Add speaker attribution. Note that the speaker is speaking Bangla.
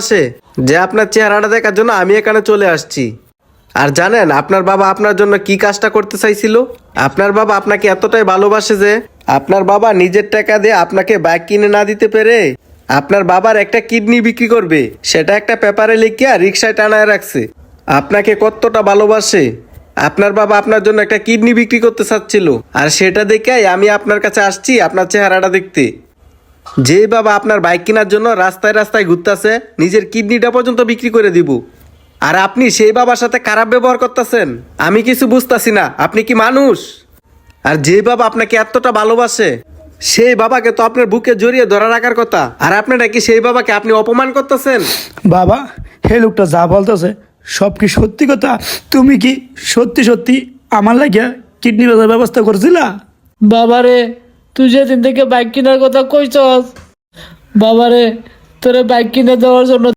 Speaker 1: আসে যে আপনার চেহারাটা দেখার জন্য আমি এখানে চলে আসছি। আর জানেন আপনার বাবা আপনার জন্য কি কাজটা করতে চাইছিল? আপনার বাবা আপনাকে এতটাই ভালোবাসে যে আপনার বাবা নিজের টাকা দিয়ে আপনাকে বাইক কিনে না দিতে পেরে আপনার বাবার একটা কিডনি বিক্রি করবে সেটা একটা পেপারে লিখিয়া রিক্সায় টানায় রাখছে। আপনাকে কতটা ভালোবাসে, আপনার বাবা আপনার জন্য একটা কিডনি বিক্রি করতে চাচ্ছিল। আর সেটা দেখেই আমি আপনার কাছে আসছি আপনার চেহারাটা দেখতে। যে বাবা আপনার বাইক কেনার জন্য রাস্তায় রাস্তায় ঘুরতেছে, নিজের কিডনিটা পর্যন্ত বিক্রি করে দিব, আর আপনি সেই বাবার সাথে খারাপ ব্যবহার করতেছেন। আমি কিছু বুঝতাছি না, আপনি কি মানুষ? আর যে বাবা আপনাকে এতটা ভালোবাসে সেই বাবাকে তো আপনার বুকে জড়িয়ে ধরা রাখার কথা, আর আপনারা কি সেই বাবাকে আপনি অপমান করতেছেন?
Speaker 2: বাবা, হে লোকটা যা বলতেছে সব কি সত্যি কথা? তুমি কি সত্যি সত্যি আমার লাগিয়া কিডনি বেচার ব্যবস্থা করছিলা?
Speaker 3: বাবারে, তুই যেদিন থেকে বাইক কেনার কথা কইছস, বাবারে তোরে বাইক কিনে দেওয়ার জন্য